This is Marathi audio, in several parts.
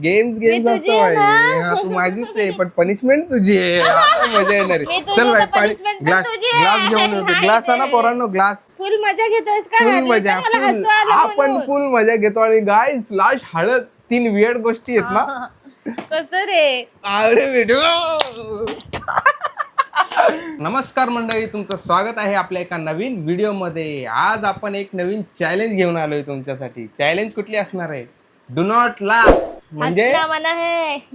गेम्स असतो भाई. हा तू माझीच आहे पण पनिशमेंट तुझी आहे. आता मजा येणार आहे. चल भाई पाणी ग्लास घेऊन येतो. ग्लास आणा पोरांनो ग्लास. फुल मजा घेतोयस का? फुल मजा फुल आपण फुल मजा घेतो. आणि गाईस लास्ट हळद 3 वियर्ड गोष्टी आहेत ना. कसं रे? अरे व्हिडिओ. नमस्कार मंडळी, तुमचं स्वागत आहे आपल्या एका नवीन व्हिडिओ मध्ये. आज आपण एक नवीन चॅलेंज घेऊन आलोय तुमच्यासाठी. चॅलेंज कुठली असणार आहे? Do not laugh. म्हणजे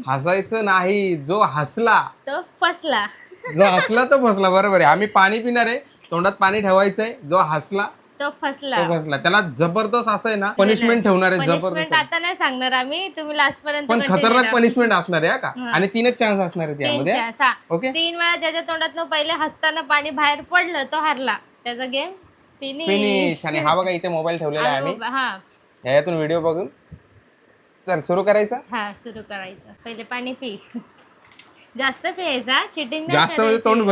हसायचं नाही. जो हसला तो फसला. जो हसला तो फसला. बरोबर आहे. आम्ही पाणी पिणार आहे, तोंडात पाणी ठेवायचंय. जो हसला तो फसला. त्याला जबरदस्त असं आहे ना पनिशमेंट ठेवणार आहे. जबरदस्त आता नाही सांगणार आम्ही, तुम्ही लास्ट पर्यंत. पण खतरनाक पनिशमेंट असणार आहे का. आणि 3च चान्स असणार आहे त्यामध्ये. ओके, 3 वेळा ज्याच्या तोंडात पहिले हसताना पाणी बाहेर पडलं तो हारला. त्याचा गेम फिनिश. आणि हा बघा इथे मोबाईल ठेवलेला आहे आम्ही. यातून व्हिडिओ बघून चल सुरू करायचा. हा सुरू करायचं. पहिले पाणी पी. जास्त पियायचा, चिटिंग जास्त म्हणजे तोंड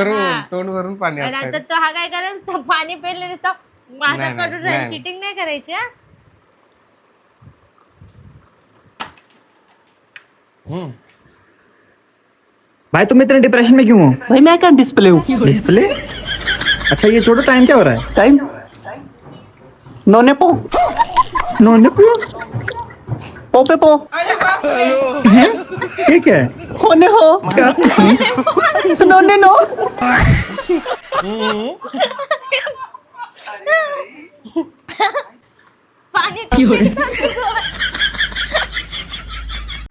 भरून पाणी. आता तो हा काय करेल, पाणी पेले नुसतं माझा करून राहील. चिटिंग नाही करायची. भाई तुम इतने डिप्रेशन में क्यों हो? भाई मैं क्या डिस्प्ले हूँ? डिस्प्ले? अच्छा ये छोड़ो, टाइम क्या हो रहा है? टाइम नोने पो पे पो. ठीक है होने हो क्या? नोने नो.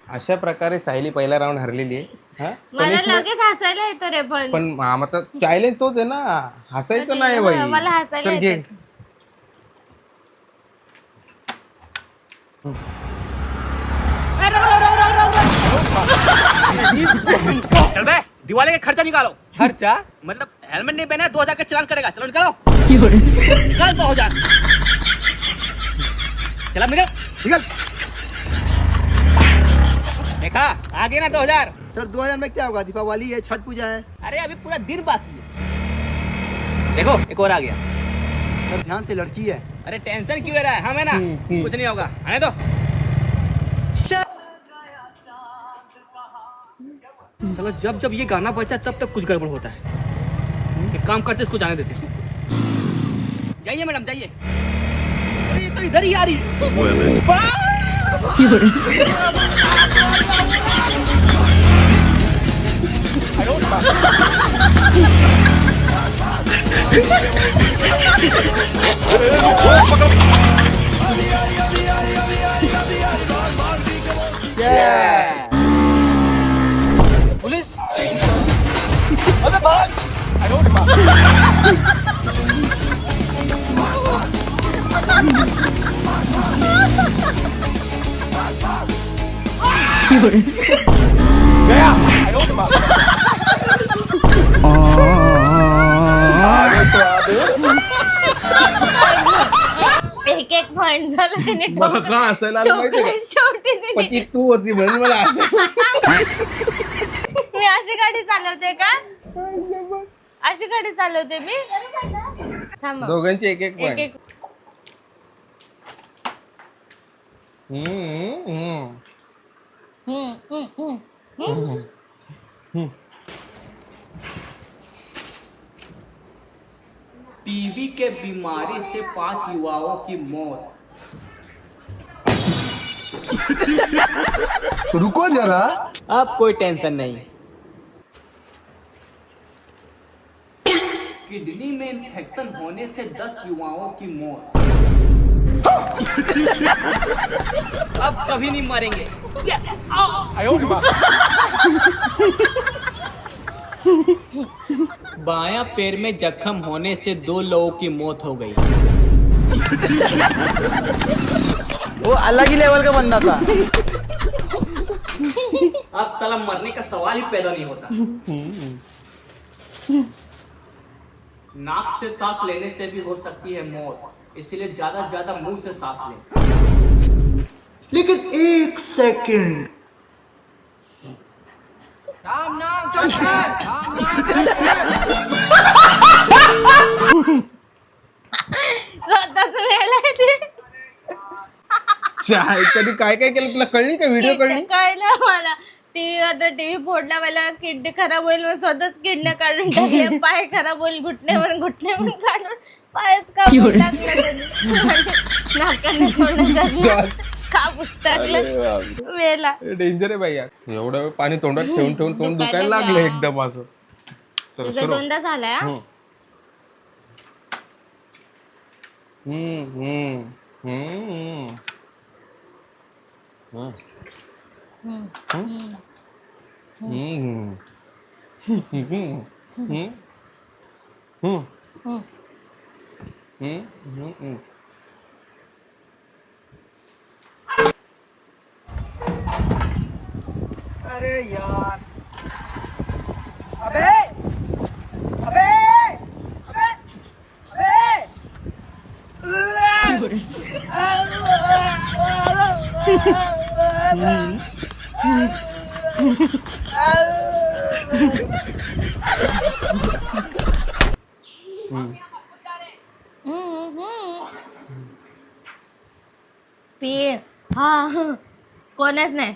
अशा प्रकारे सायली पहिला राऊंड हरलेली आहे. मला लगेच हसायला येतो रे. पण आता चॅलेंज तोच आहे ना, हसायचं नाही बाई. मला हसायला येतं. चल बे, दिवाली का खर्चा निकालो. खर्चा मतलब हेलमेट नहीं पहना 2000 का चालान करेगा. चलो निकालो. निकाल 2000. चला निकल. देखा आ गया ना 2000. सर 2000 में क्या होगा? दीपावली है, छठ पूजा है. अरे अभी पूरा दिन बाकी है. देखो एक और आ गया. सर ध्यान से, लड़की है. अरे टेंशन क्यों ले रहा है? हाँ मैं ना कुछ नहीं होगा. आने दो. चलो जब जब ये गाना बजता है तब तक कुछ गड़बड़ होता है. एक काम करते इसको जाने देते. जाइए मैडम जाइए. अरे ये तो इधर ही आ रही है. पुलिस अबे भाग. एक पॉइंट झालं त्याने. मला का हसायला आलं माहिती का? शेवटी पण ती तू होती म्हणून मला मी अशी गाडी चालवते का? अशी गाडी चालवते मी. थांब दोघांची एक एक पॉइंट. एक टीबी के बीमारी से 5 युवाओं की मौत. रुको जरा. अब कोई टेंशन नहीं. किडनी में इन्फेक्शन होने से 10 युवाओं की मौत. अब कभी नहीं मरेंगे. बायां पैर में जख्म होने से 2 लोगों की मौत हो गई. वो अलग ही लेवल का बंदा था. अब साला मरने का सवाल ही पैदा नहीं होता. नाक से सांस लेने से भी हो सकती है मौत, इसलिए ज्यादा ज्यादा मुंह से सांस लें. लेकिन 1 सेकंड. राम नाम सत्य. स्वतःच वेळ आहे ते. चाय कधी काय काय केलं तुला कळली का? व्हिडिओ कळली? कळलं मला. टीव्ही फोडला, मला किडनी खराब होईल म्हणून स्वतःच किडण्या काढून टाकल्या. पाय खराब होईल, घुटणे म्हणून काढून पायच कापून टाकलं त्यांनी. नाकाने तोंडात कापूस टाकलं. मेला. डेंजर आहे बाई यार. एवढं वेळ पाणी तोंडात ठेवून ठेवून तोंड दुखायला लागलं एकदम असं. चल तुझा सुरू. दोनदा झालाय हा? हम्म, हम्म, हम्म, हम्म. हम्म. हम्म. हम्म. हम्म. हम्म. हम्म. हम्म. हम्म. हम्म. अरे यार अबे अबे अबे पी. हा कोणच नाही.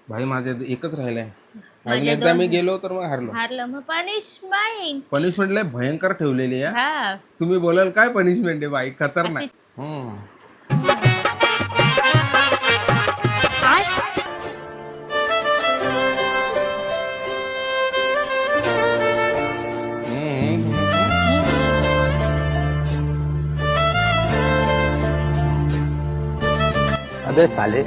भाई माझे एकच राहिलंय. माझे अजून एकदा मी दोन. गेलो तर मग हारलो. हारलं मग पनिशमेंट. पनिशमेंट लय भयंकर ठेवलेली आहे. हा तुम्ही बोलाल काय पनिशमेंट आहे बाई? खतरनाक. अशी- हम्म. अबे साले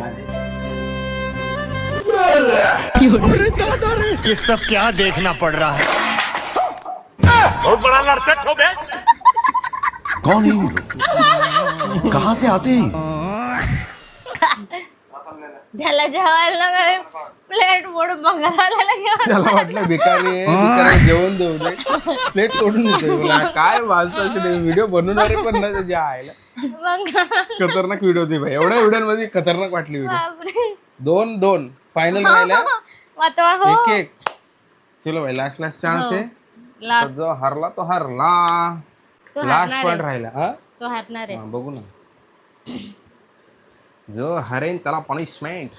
ये सब क्या देखना पड़ रहा है? कौन है ये लोग? कहाँ से आते हैं? त्याला जेवायला प्लेट मोडून बंगाला घेऊन त्याला वाटलं भिकारी आहे, भिकाऱ्याला जेवण देऊ दे. प्लेट तोडून देतोय मला. काय माणसाचे व्हिडिओ बनवणारे पण ना त्याच्या आईला. खतरनाक व्हिडिओ होती भाई. एवढ्या व्हिडिओ खतरनाक वाटली व्हिडिओ. बापरे. 2-2 फायनल राहिल्या. आता हो 1-1. चलो भाई लास्ट चान्स आहे. तर लास्ट जो हरला तो हरला. तो लास्ट हारणार पॉइंट आहेस. राहिला. हा? तो हारणार आहे. हा, बघू ना. जो हरेन त्याला पनिशमेंट.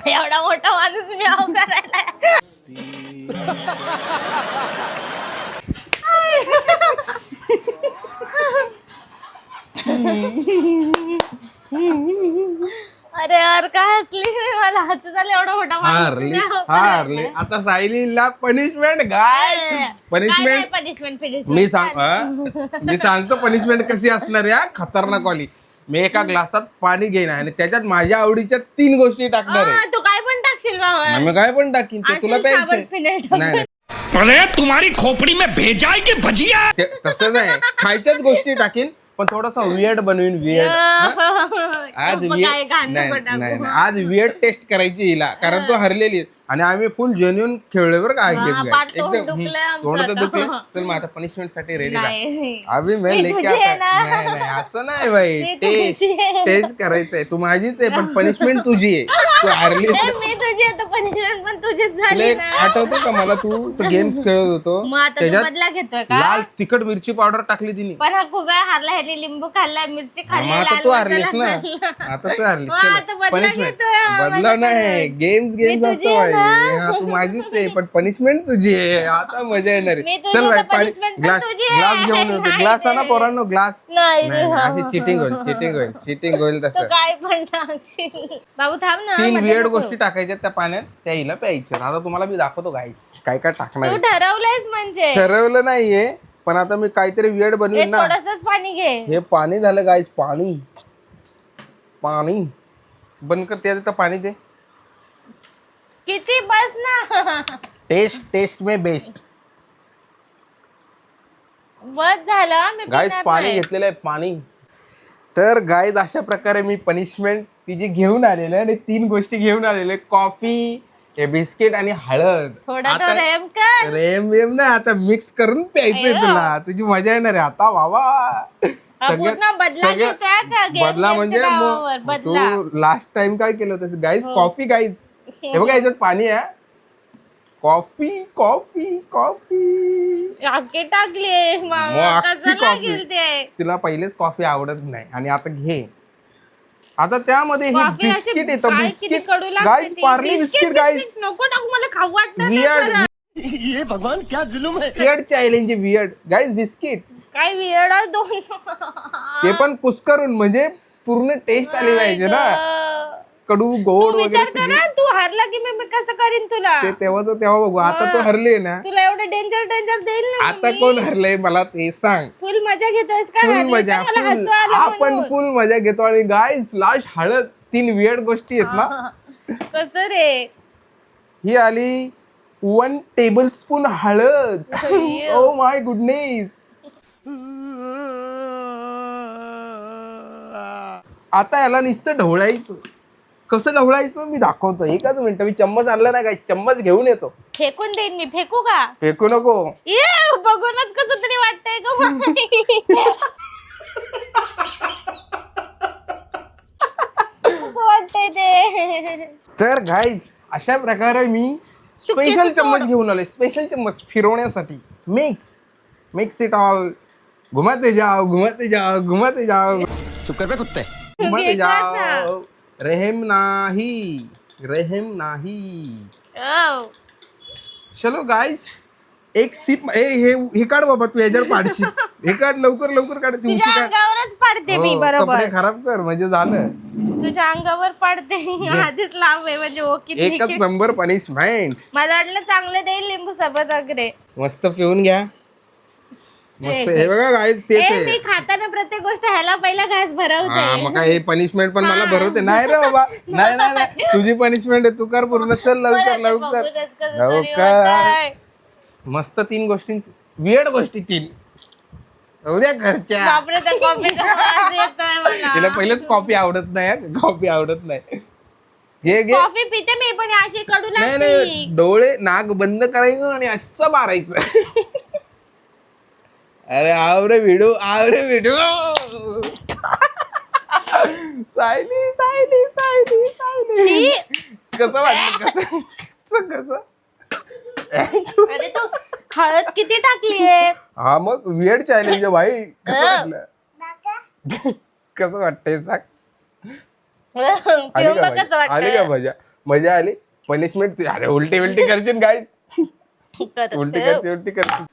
एवढा मोठा माणूस मी आव करायला. अरे यार काय हसली मी. मला हसू झालं. एवढा मोठा माणूस हारले मी आव हारले. करायला. आता सायलीला पनिशमेंट गाय. पनिशमेंट पनिशमेंट मी सांगतो पनिशमेंट कशी असणार या खतरनाक वाली. मी एका ग्लासात पाणी घेईन आणि त्याच्यात माझ्या आवडीच्या 3 गोष्टी टाकणार आहे. तू काय पण टाकशील बाबा. मी काय पण टाकीन ते तुला आणशील साबण, प्यायचं. फिनाईल टाकून. नाही अरे तुम्हारी खोपड़ी में भेजा है कि भजिया? तसं नाही. खायच्याच गोष्टी टाकीन पण थोडासा वियर्ड बनवीन. वियर्ड आज मग काय घाण नको टाकू. नाही आज वियर्ड टेस्ट करायची हिला कारण तो हरलेली आहे. आणि आम्ही फुल जेन्युन खेळलोय बरं का. पार तोंड दुखलंय आमचं तोंड तर आता. दुखलं. चल मग आता पनिशमेंट साठी रेडी नाही. अभि मैं मी लेके तुझी आता. आहे ना. नाही असं नाही भाई. मी टेस्ट तुझी आहे. टेस्ट करायचंय. तू माझीच आहे पण पनिशमेंट तुझी आहे. तू हरली. मी तुझी आता पनिशमेंट पण तुझीच तुला झाली एक ना. आठवतं का मला तू गेम्स खेळत होतो मग आता तू बदला घेतोय का? लाल तिखट मिरची पावडर टाकली तिने. पण हा खूप वेळा हारला. ह्याने लिंबू खाल्लाय, मिरची मग खाल्ली, आता लाल तू मसाला हरलीस ना. खाल्ला. आता तू हरलीस. मग आता बदला पनिशमेंट घेतोय हा, बदला माझ्या नाही. गेम्स तुझी असतो आहे भाई. ना. हा तू माझीच आहे पण पनिशमेंट तुझी आहे. आता मजा येणार मी आहे. तुझी चल भाई तर punishment पण ग्लास तुझी आहे. ग्लास घेऊन येतो. नाही ग्लास आणा रे. पोरांनो ग्लास. नाही रे, नाही हा, अशी हा, चिटिंग हा, होईल हा. चिटिंग होईल तू तसं. काय पण टाकशील. बाबू थांब ना. 3 मध्ये वियर्ड नको. गोष्टी टाकायच्या त्या पाण्यात. त्या हिला प्यायच्या. आता तुम्हाला मी दाखवतो गाईस काय काय टाकणार तू आहे. ठरवलंयस म्हणजे. ठरवलं नाहीये पण आता मी काहीतरी वियर्ड हे बनवीन ना. थोडंसंच पाणी घे. हे पाणी झालं गाईस. पाणी पाणी बंद कर. त्यात पाणी दे. किती बस ना. टेस्ट में बेस्ट. बस झालं. मी गाईस पिणार पाणी नाही. घेतलेलं आहे पाणी. तर गाईज अशा प्रकारे मी पनिशमेंट ती जे घेऊन आलेलं आणि 3 गोष्टी घेऊन आलेले, कॉफी, हे बिस्किट आणि हळद. थोडा तो रेम कर. रेम ना आता मिक्स करून प्यायचंय तुला. तुझी मजा येणार आहे आता बाबा. पूर्ण बदला घेतोय का? बदला म्हणजे नावावर बदला. तू लास्ट टाइम काय केलं होतं गाईज? कॉफी गाईज, हे बघा याच्यात पाणी आहे. कॉफी कॉफी कॉफी आके टाकले मामा, कसं लागेल ते? तिला पहिलेच कॉफी आवडत नाही आणि आता घे. आता त्यामध्ये हे कॉफी अशी बिस्किट येतं. काय किती बिस्किट कडू लागते गाईज, ती. Parle biscuit guys. बिस्किट नको टाकू, मला खाऊ वाटत वियर्ड ये भगवान क्या जुलुम है weird challenge, weird guys. Biscuit काय वियर्ड आहे दोन. ते पण कुस्करून, म्हणजे पूर्ण टेस्ट आली पाहिजे ना. कडू गोड विचार वगैरे कर सगळी. ना, तू हरला की मी कसं करीन तुला? ते तेव्हा बघू. आता तू हरली ना. तुला एवढं डेंजर देईल ना आता मी. कोण हरलंय मला ते सांग. फुल मजा घेतोयस का? फुल हरली मजा, तर मला फुल. हसू आलं आपण म्हणून. फुल मजा घेतो. आणि गाईज लास्ट हळद, 3 वियर्ड गोष्टी आहेत ना. कसं रे? ही आली 1 टेबलस्पून हळद. अय्यो. Oh my goodness. आता याला नुसतं ढवळायचं. कसं ढवळायचं मी दाखवतो. एकच मिनिट, मी चम्मच आणला नाही काय, चम्मच घेऊन येतो. फेकून देईन मी. फेकू का? फेकू नको. ये बघूनच कसं तरी वाटतंय का? कसं वाटतंय ते? तर गाईज अशा प्रकारे मी स्पेशल चम्मच घेऊन आले. स्पेशल चम्मच फिरवण्यासाठी. Mix it all. घुमाते जाओ, घुमाते जाओ, घुमाते जाओ, चुप कर बे कुत्ते घुमाते घेतात जाओ. रहम नाही, रहम नाही. औ. चलो गाईज, एक सिप. हे काढ बाबा, तू याच्यावर पाडशील. हे काढ लवकर काढ. ती तुझ्या उशी काढ. अंगावरच पाडते मी. हो, बरोबर कपडे खराब कर म्हणजे झालं. तुझ्या अंगावर पडते. आधीच लांब आहे म्हणजे ओके. एकच नंबर पनिशमेंट. मला वाटलं चांगलं देईल लिंबू सरबत वगैरे. मस्त पिऊन घ्या. मस्त. हे बघा गाईज, तेच मी आहे. खाताना प्रत्येक गोष्ट ह्याला पहिला घास हा, भरवते. मग काय हे पनिशमेंट पण मला भरवते. नाही रे बाबा, नाही तुझी पनिशमेंट आहे. तू कर पूर्ण. चल लवकर लवकर. मस्त 3 गोष्टी, वियर्ड गोष्टी 3 उद्या घरच्या. बापरे, त्या कॉफीचा वास येतोय मला. तिला पहिलेच कॉफी आवडत नाही. कॉफी आवडत नाही. घे घे. कॉफी पिते मी पण अशी कडू नाही लागते. डोळे नाक बंद करायचं आणि असं मारायचं. अरे आवरे व्हिडिओ. सायली. छी. कसं वाटलं? कसं अरे तू हळद किती टाकलीये? हा मग वियर्ड चॅलेंज भाई. कसं वाटलं? कसं वाटतंय सांग. पिऊन बघ कसं आली का वाटतं. मजा आली. पनिशमेंट. अरे उलटी करशील गाईज. उलटी करशील.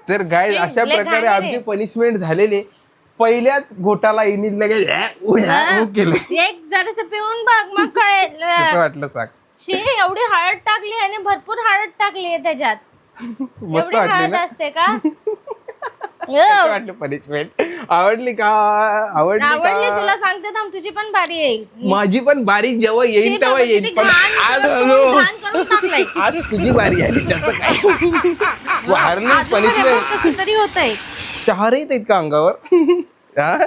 तर गाईज अशा लय प्रकारे घाण आहे रे. आमची पनिशमेंट झालेली. पहिल्याच घोटाला इनीत लगेच केलं. एक जरास पिऊन बघ मग कळेल. कसं वाटलं सांग. शी, एवढी हळद टाकली आणि भरपूर हळद टाकली आहे त्याच्यात. मस्त एवढी वाटली हळद ना. असते का? कसं वाटलं पनिशमेंट? आवडली आवडली तुला सांगते थांब, तुझी पण बारी येईल. माझी पण बारी जेव्हा येईल शी, तेव्हा बाबा, येईल. किती पण घाण आज सगळं आलो. तोंड घाण करून टाकलंय. आज तुझी बारी आली. त्याचं काय? तू हारली. अजून बघ पनिशमेंट कसं तरी होतंय. शहार येत आहेत का अंगावर? हा?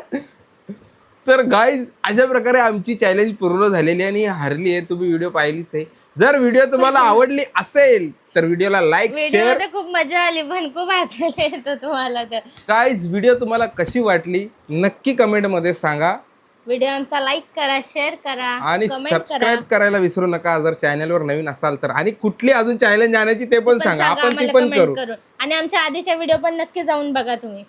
तर गाईज अशा प्रकारे आमची चॅलेंज पूर्ण झालेली आहे आणि हारली आहे. तुम्ही व्हिडिओ पाहिलीच आहे. जर व्हिडिओ तुम्हाला आवडली असेल तर व्हिडिओला लाईक, व्हिडिओ शेअर. मध्ये खूप मजा आली पण खूप हसायला येतं तुम्हाला. तर गाईज व्हिडिओ तुम्हाला कशी वाटली नक्की कमेंट मध्ये सांगा. व्हिडिओ आमचा लाईक करा, शेअर करा आणि कमेंट करा. सबस्क्राईब करायला विसरू नका जर चॅनलवर नवीन असाल तर. आणि कुठली अजून चॅलेंज आणायची ते पण सांगा. आपण ती आम्हाला पण comment करू. करून. आणि आमच्या आधीच्या व्हिडिओ पण नक्की जाऊन बघा तुम्ही.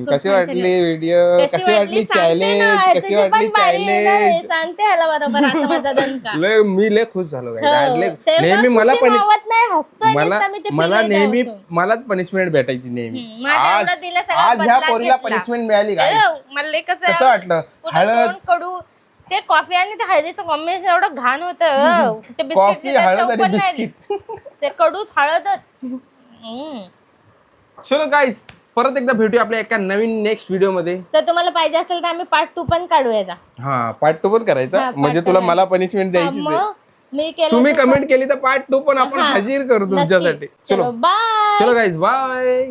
कशी छान वाटली challenge. व्हिडिओ? कशी वाटली सांगते ना, चॅलेंज? कशी तुझी वाटली पण बारी आहे ना, चॅलेंज? सांगते ह्याला बरोबर आता माझा दणका. मी लय खुश झालो guys. आज हो, लय- तेव्हा नेहमी मला खुशी पण मावत नाही, हसतोय नुसता मी ते मला पिलंय नेहमी त्यापासून. मलाच पनिशमेंट भेटायची नेहमी. माझ्या एवढं दिलं सगळं आज ह्या बदला पोरीला घेतला. पनिशमेंट मिळाली guys. मला लय कसं वाटलं? पूर्ण हळद. तोंड कडू. ते कॉफी आणि ते हळदीचं कॉम्बिनेशन एवढं घाण होतं. ते बिस्किट कॉफी, हळद आणि बिस्किट. ते कडूच हळदच. चलो गाईस परत एकदा भेटूया आपल्या एका नवीन नेक्स्ट व्हिडिओ मध्ये. तर तुम्हाला पाहिजे असेल तर आम्ही पार्ट 2 पण काढू याचा. हा पार्ट 2 पण करायचा. हा, part म्हणजे two तुला करायचा. मला पनिशमेंट द्यायची मग मी केलं तुम्ही तर- कमेंट केली तर पार्ट 2 पण आपण हा, हजीर करू तुमच्यासाठी. नक्की. चलो बाय. चलो गाईज बाय.